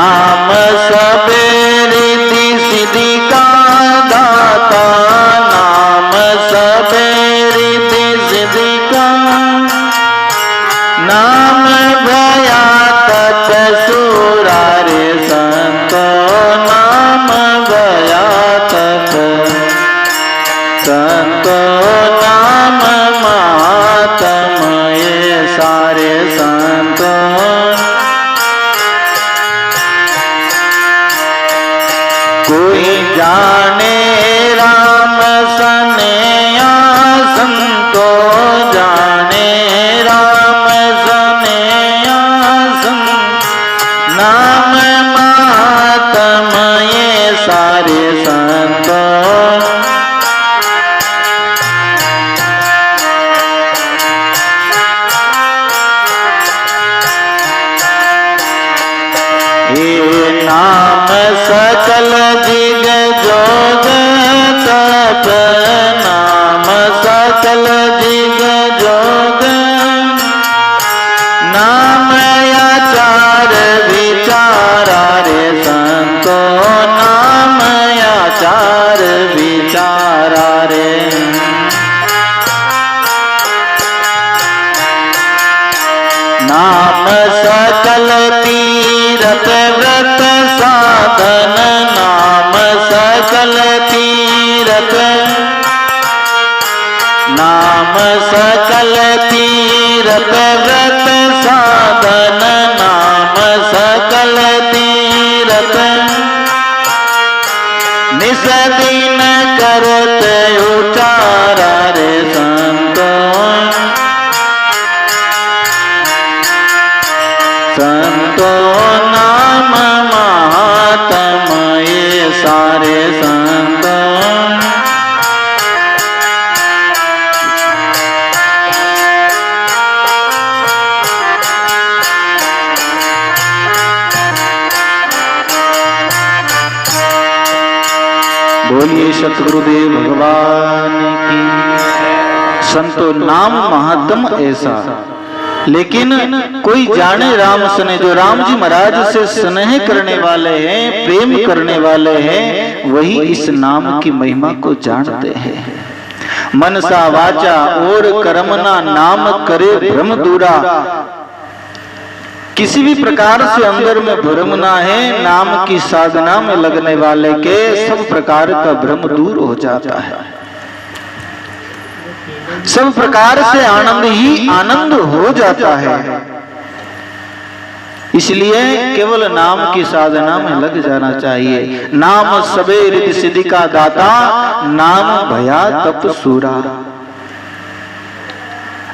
नाम सबे रिद्धि सिद्धि का दाता, नाम सबे रिद्धि सिद्धि का, नाम भया तत सुरारे संतो, नाम भया तत संतो, नाम महात्म ये सारे संतो। कोई जाने राम सनेया संतो, जाने राम सनेया संत, नाम महात्म ये सारे संतो। ये नाम सकल जिग जोग तप, नाम सकल जिग जोग, नाम आचार विचारा रे संतो, नाम आचार विचारा रे। नाम सकल तीरथ व्रत साधन, नाम सकल तीरथ, नाम सकल तीरथ व्रत साधन, नाम सकल तीरथ, निस दिन करत उचारा रे संतो, संतो नाम महात्म ये सारे संतो। बोलिए सतगुरुदेव भगवान की। संतो नाम महात्म ऐसा, लेकिन कोई जाने राम सने, जो राम जी महाराज से स्नेह करने वाले हैं, प्रेम करने वाले हैं, वही इस नाम की महिमा को जानते हैं। मनसा वाचा और कर्मना नाम करे भ्रम दूरा, किसी भी प्रकार से अंदर में भ्रम ना है, नाम की साधना में लगने वाले के सब प्रकार का भ्रम दूर हो जाता है, सब प्रकार से आनंद ही आनंद हो जाता है। इसलिए केवल नाम की साधना में लग जाना चाहिए। नाम सबे रिद्धि सिद्धि का दाता, नाम भया तप सूरा।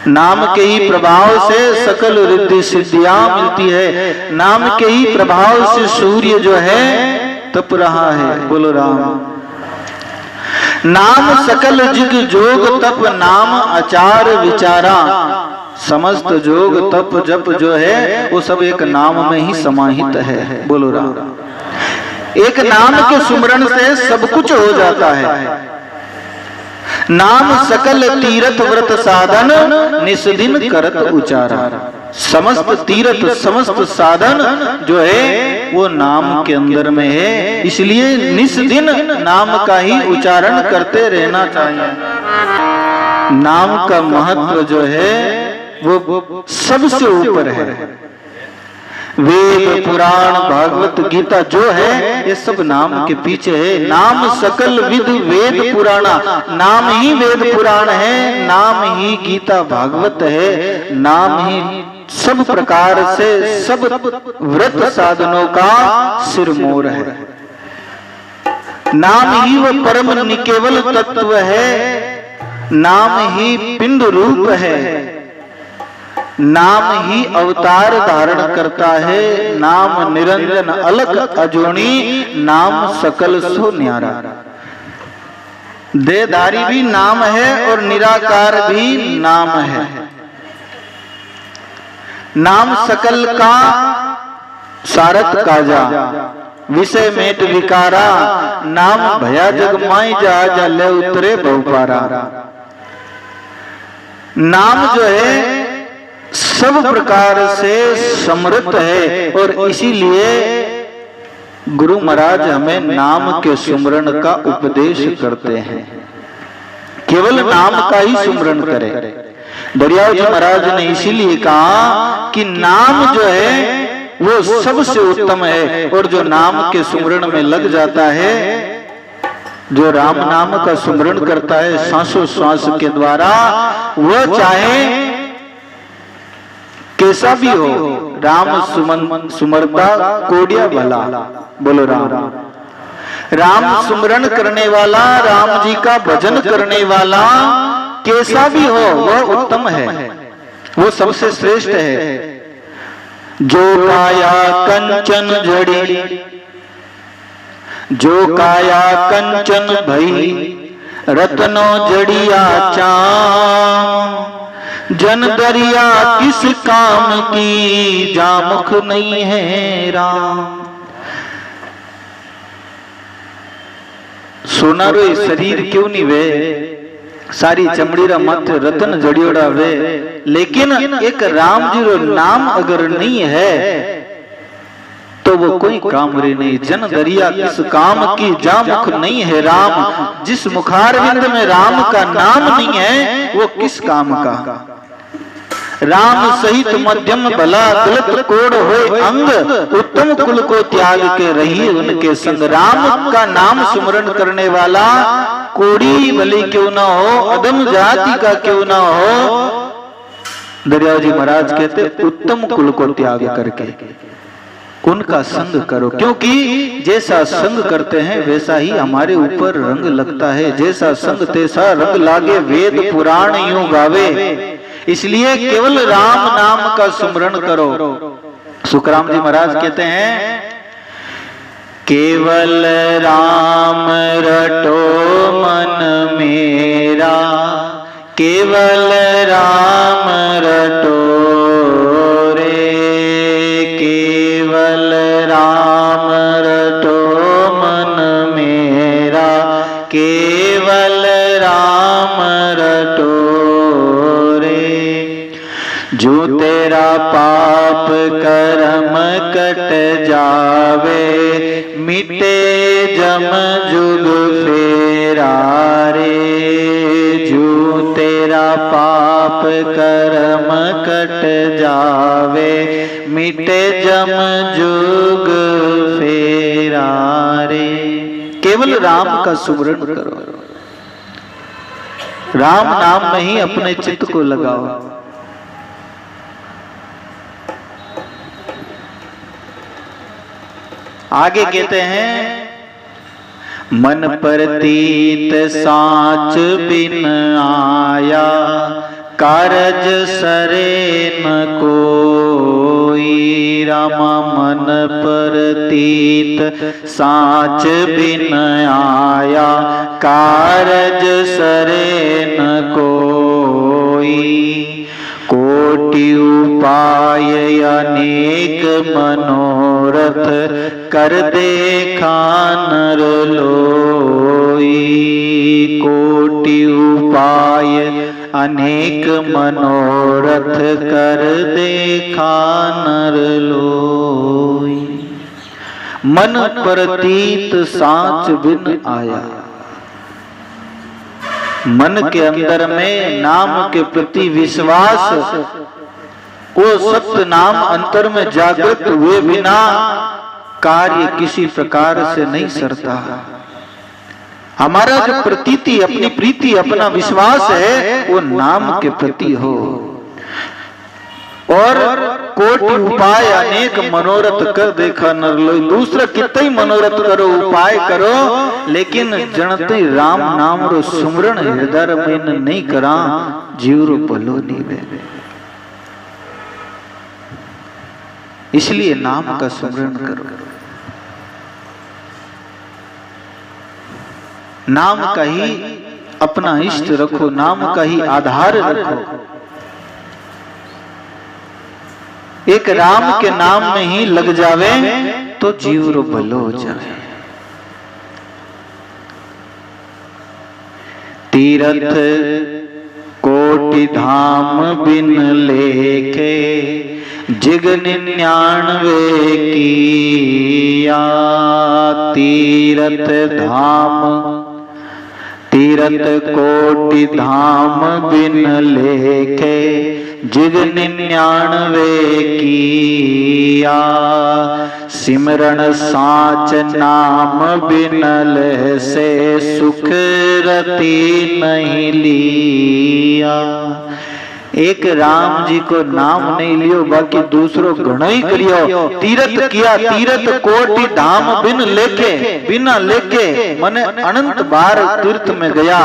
नाम के ही प्रभाव से सकल रिद्धि सिद्धियां मिलती है, नाम के ही प्रभाव से सूर्य जो है तप रहा है। बोलो राम। नाम सकल जिग जोग तप, नाम आचार विचारा, समस्त जोग तप जप जो है वो सब एक नाम में ही समाहित है। बोलो राम। एक नाम के सुमरण से सब कुछ हो जाता है। नाम सकल तीरथ व्रत साधन, निस्दिन करत उचारा। समस्त तीरथ समस्त साधन जो है वो नाम के अंदर में है, इसलिए निस्दिन नाम का ही उच्चारण करते रहना चाहिए। नाम का महत्व जो है वो सबसे ऊपर है। वेद पुराण भागवत गीता जो है ये सब नाम के पीछे है। नाम सकल विद वेद पुराणा, नाम ही वेद पुराण है, नाम ही गीता भागवत है, नाम ही सब प्रकार से सब व्रत साधनों का सिरमौर है। नाम ही वह परम निकेवल तत्व है, नाम ही पिंड रूप है, नाम ही अवतार धारण करता है। नाम निरंजन अलख अजोनी, नाम सकल सो न्यारा। देहधारी भी नाम है और निराकार भी नाम है। नाम सकल का सारथ काजा, विषय मेट विकारा, नाम भया जग माई जा ले उतरे बहुपारा। नाम जो है सब प्रकार से समृद्ध है और इसीलिए गुरु महाराज हमें नाम के सुमरण का उपदेश करते हैं, केवल नाम का ही सुमरण करें। दरियाव जी महाराज ने इसीलिए कहा कि नाम जो है वो सबसे उत्तम है, और जो नाम के सुमरण में लग जाता है, जो राम नाम का सुमरण करता है सांसों श्वास के द्वारा, वह चाहे कैसा भी हो, राम सुमरता कोडिया भला। बोलो राम। राम सुमरण करने वाला, राम जी का भजन करने वाला कैसा भी हो वह उत्तम है, वो सबसे श्रेष्ठ है। जो काया कंचन जड़ी, जो काया कंचन भई, रत्नो जड़िया चाम। जन दरिया किस काम की, जामुख नहीं है राम। सोना रो शरीर क्यों नहीं वे, सारी चमड़ी रा मत रतन जड़ियोड़ा वे, लेकिन एक राम जी रो नाम अगर नहीं है तो वो कोई काम रे नहीं। जन दरिया किस काम की, जामुख नहीं है राम। जिस मुखारविंद में राम का नाम नहीं है वो किस काम का। राम सहित मध्यम भला, गलत कोड हो अंग, उत्तम कुल को त्याग के रही उनके संग। राम का नाम सुमरण करने वाला कोड़ी भली क्यों ना हो, अदम जाति का क्यों ना हो, दरियाव जी महाराज कहते उत्तम कुल को त्याग करके उनका संग करो, क्योंकि जैसा संग करते हैं वैसा ही हमारे ऊपर रंग लगता है। जैसा संग तैसा रंग लागे, वेद पुराण यूं गावे। इसलिए केवल राम नाम का सुमरण करो। सुखराम जी महाराज कहते हैं, केवल राम रटो मन मेरा, केवल राम रटो रे, केवल राम रटो मन मेरा, केवल राम रटो रे। जो तेरा पाप कर्म कट जावे, मिटे जम जुग फेरा रे। जो तेरा पाप कर्म कट जावे, मिटे जम जुग फेरा रे। केवल राम का सुमरण करो, राम नाम में ही अपने चित्त को लगाओ। आगे कहते हैं, मन परतीत साच बिन आया, कारज सरे न कोई। रामा मन परतीत साच बिन आया, कारज सरे न कोई। कोटि उपाय अनेक मनोरथ, कर देखा नर लोई। कोटि उपाय अनेक मनोरथ, कर देखा नर लोई। मन परतीत साच बिन आया, मन के अंदर में नाम के प्रति विश्वास, वो सत्य नाम अंतर में जागृत हुए बिना कार्य किसी प्रकार से नहीं सरता। हमारा जो प्रतीति, अपनी प्रीति, अपना विश्वास है वो नाम के प्रति हो। और कोटि उपाय अनेक मनोरथ, कर देखा नर लोई। दूसरा कितना ही मनोरथ करो, उपाय करो, लेकिन जनते राम नाम रो सुमरण हृदय में नहीं करा, जीव रो भलो नहीं बे। इसलिए नाम का सुमरण करो, नाम का ही अपना इष्ट रखो, नाम का ही आधार रखो। एक राम के नाम में ही लग जावे तो जीव रो भलो हो जावे। तीरथ कोटि धाम बिन लेखे, जिग 99 किया तीरथ धाम, तीरथ कोटि धाम बिन लेखे, जिग 99 किया सिमरण साच नाम बिनल से, सुख रति नहीं लिया। एक राम जी को नाम नहीं लियो, बाकी दूसरो घणो ही करियो। तीरथ किया तीरथ कोटि धाम बिन लेके, बिना लेके मने अनंत बार तीर्थ में गया,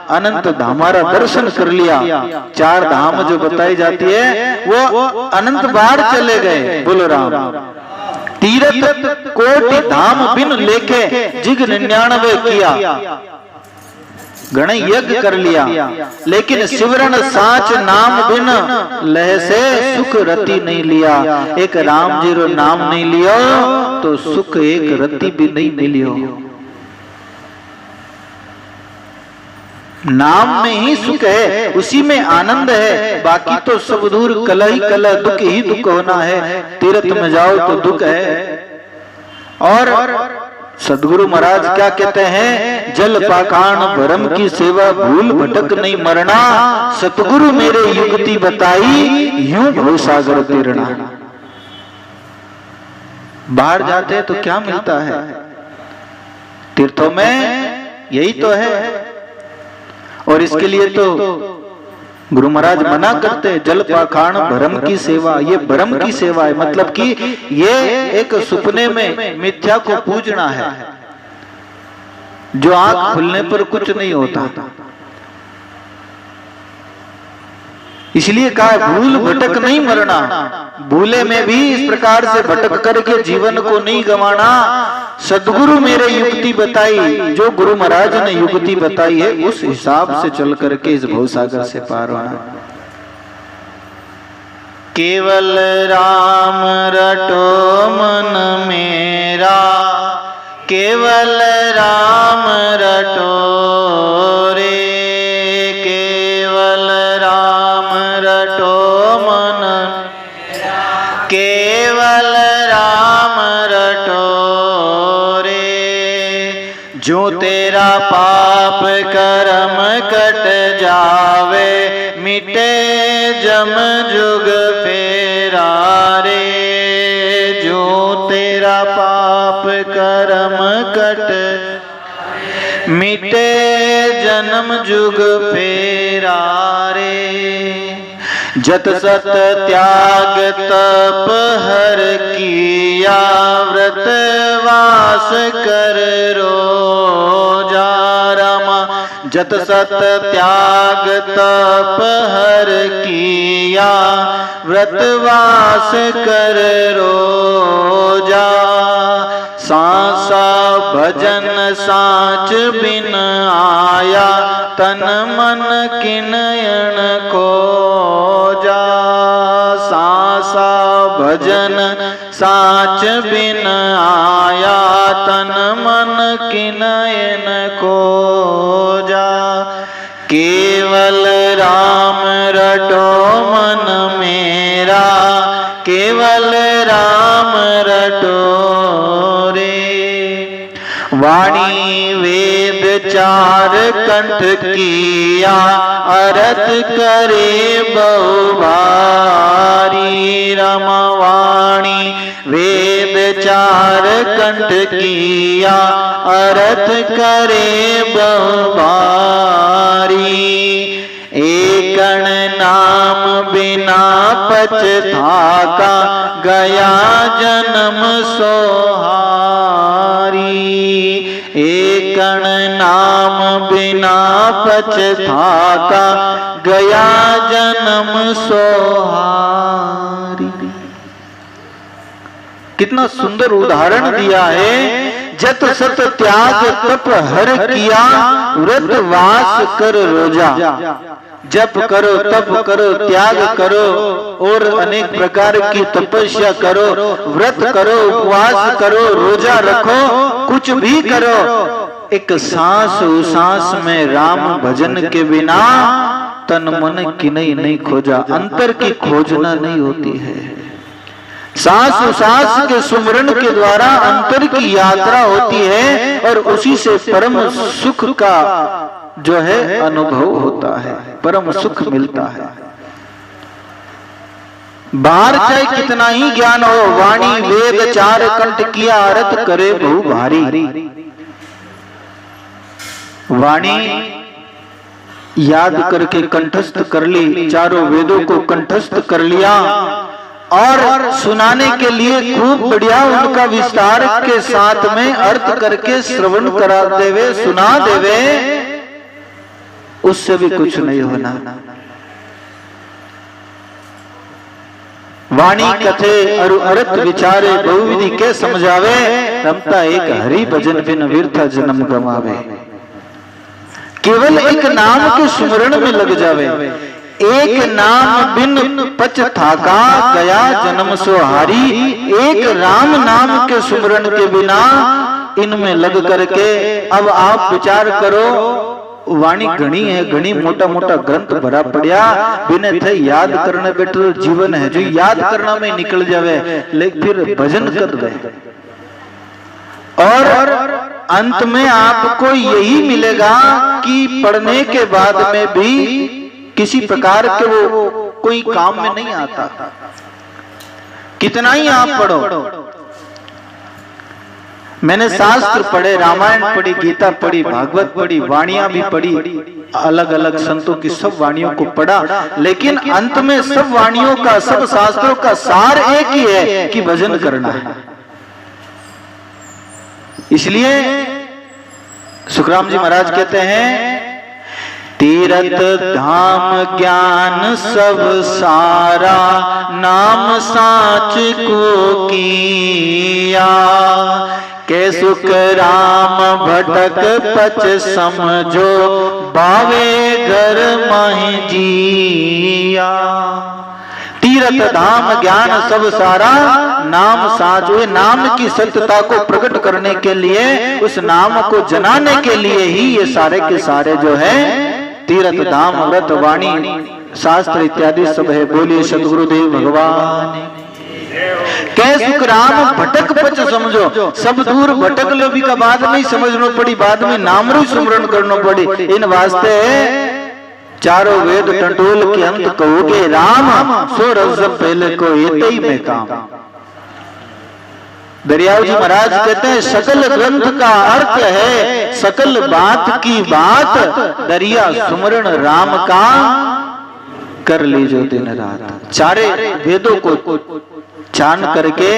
अनंत धामारा दर्शन कर लिया। 4 धाम जो बताई जाती है वो अनंत बार चले गए। बोलो राम। तीरथ कोटि धाम बिन लेके, जिग 99 किया, गण यज्ञ कर लिया, लेकिन सिमरन साच नाम बिन लह से, सुख रति नहीं लिया। एक राम जी रो नाम नहीं लियो तो सुख एक रति भी नहीं मिलियो। नाम में ही सुख है, उसी में आनंद है, बाकी तो सब दूर कला ही कला, दुख ही दुख होना है। तीर्थ में जाओ तो दुख है। और सदगुरु महाराज क्या कहते हैं? जल पाखान भरम की सेवा, भूल भटक नहीं मरना, सतगुरु मेरे युक्ति बताई, यूं भव सागर तैरना। बाहर जाते हैं तो क्या मिलता है? तीर्थों में यही तो है। और इसके लिए तो गुरु महाराज मना करते हैं, जल पाखान भरम की सेवा। ये भरम की सेवा है, मतलब कि ये एक सुपने में मिथ्या को पूजना है, जो आंख खुलने पर कुछ नहीं होता। इसलिए कहा भूल भटक नहीं मरना, भूले में भी इस प्रकार से भटक करके जीवन को नहीं गंवाना। सदगुरु मेरे युक्ति बताई, जो गुरु महाराज ने युक्ति बताई है उस हिसाब से चल करके इस भवसागर से पार होना। केवल राम रटो मन मेरा, केवल राम रटो रे, केवल राम रटो मन, केवल राम रटो रे। जो तेरा पाप कर्म कट जावे, मिटे जम जुग फेरा रे। जो तेरा पाप कर्म कट, मिटे जन्म जुग फेरा रे। जत सत त्याग तप हर किया, व्रत वास कर रोजा रमा। जत सत त्याग तप हर किया, व्रत वास कर रोजा। सांसा भजन साच बिन आया, तन मन किनयन को जा। सांसा भजन साच बिन आया, तन मन किनयन को जा। केवल राम रटो मन मेरा, केवल राम रटो रे। वाणी वेद चार कंठ किया, अर्थ करे बहु भारी। रमवाणी वेद चार कंठ किया, अर्थ करे बहु भारी। एकण नाम बिना पछताका, गया जन्म सोहारी। एकण नाम बिना पछताका, गया जन्म सोहारी। कितना सुंदर उदाहरण दिया है। जत सत त्याग तप हर किया, व्रत वास कर रोजा। जप करो, तप करो, त्याग करो और अनेक प्रकार की तपस्या करो, व्रत करो, उपवास करो, रोजा रखो, कुछ भी करो। एक सांस सांस में राम भजन के बिना तन मन की नहीं खोजा। अंतर की खोजना नहीं होती है। सांस सांस के सुमरण के द्वारा अंतर की यात्रा होती है और उसी से परम सुख का जो है अनुभव होता है, परम सुख मिलता है। बाहर चाहे कितना ही ज्ञान हो, वाणी वेद चार कंठ किया अर्थ करे बहु भारी। वाणी याद करके कंठस्थ कर ली, चारों वेदों को कंठस्थ कर लिया और सुनाने के लिए खूब बढ़िया उनका विस्तार के साथ में अर्थ करके श्रवण करा देवे, सुना देवे, उससे भी कुछ नहीं होना। वाणी कथे अरु अर्थ विचारे बहुविधि के समझावे, रमता एक हरि भजन बिन व्यर्थ जन्म गवावे। केवल एक नाम के सुमरण में लग जावे, एक नाम बिन पच थाका गया जन्म सोहारी। एक राम नाम के सुमरण के बिना इनमें लग करके अब आप विचार करो, वाणी घनी है, घनी मोटा मोटा ग्रंथ भरा पड़िया, बिना थे याद करने बैठे जीवन है जो याद करना में निकल जावे, लेकिन फिर भजन कर दे और अंत में आपको यही मिलेगा कि पढ़ने के बाद में भी किसी प्रकार के वो कोई काम में नहीं आता। कितना ही आप पढ़ो, मैंने शास्त्र पढ़े, रामायण पढ़ी, गीता पढ़ी, भागवत पढ़ी, वाणियां भी पढ़ी, अलग अलग संतों की सब वाणियों को पढ़ा, लेकिन अंत में सब वाणियों का, सब शास्त्रों का सार एक ही है कि भजन करना है। इसलिए सुखराम जी महाराज कहते हैं, तीरथ धाम ज्ञान सब सारा, नाम साच को किया, के सुख राम भटक पच समझो, बावे घर माहि जिया। तीरथ धाम ज्ञान सब सारा, नाम साच, नाम की सत्यता को प्रकट करने के लिए, उस नाम को जनाने के लिए ही ये सारे के सारे जो है तीरथ धाम व्रत वाणी शास्त्र इत्यादि सब है। बोलिए सदगुरुदेव भगवान। कै सुख राम भटक पच समझो, सब दूर भटक लो भी का बाद में ही समझना पड़ी, बाद में नाम रू सुमरण करना पड़ी। इन वास्ते चारों वेद टटोल के अंत कहोगे राम, सो रस पहले को ये ही में काम। दरियाव जी महाराज कहते हैं, सकल ग्रंथ का अर्थ है सकल बात की बात, दरिया सुमरण राम का कर लीजो दिन रात। चारे वेदों को छान करके,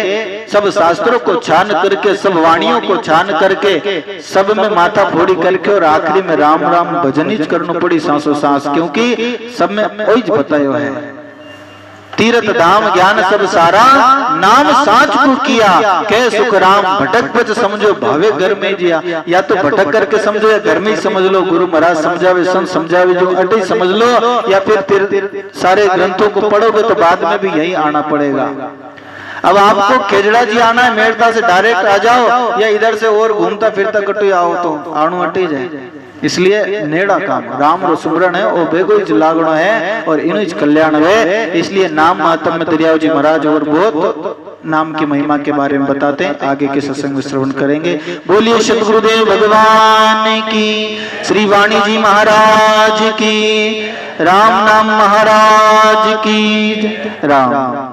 सब शास्त्रों को छान करके, सब वाणियों को छान करके, सब में माथा फोड़ी करके और आखिरी में राम राम भजन ही करना पड़ी सांसों सांस, क्योंकि सब में वही बतायो है। तीरथ धाम ज्ञान सब सारा, नाम साच को किया, कह सुख राम भटक पच समझो, भावे घर में जिया। या तो भटक करके समझो या घर में ही समझ लो, गुरु महाराज समझावे, संत समझावे, जो अटे समझ लो, या फिर सारे ग्रंथों को पढ़ोगे तो बाद में भी यही आना पड़ेगा। अब आपको खेजड़ा जी आना है, मेड़ता से डायरेक्ट आ जाओ, या इधर से और घूमता फिरता कटू आओ तो आणु अटे जाए। इसलिए नेड़ा काम राम रो सुमरण है, वो बेगोज लागणो है और इनुज कल्याण है। इसलिए नाम महात्म में दरियाव जी महाराज और बहुत नाम की महिमा के बारे में बताते हैं, आगे के सत्संग में श्रवण करेंगे। बोलिए सतगुरुदेव भगवान की, श्री वाणी जी महाराज की, राम नाम महाराज की, राम।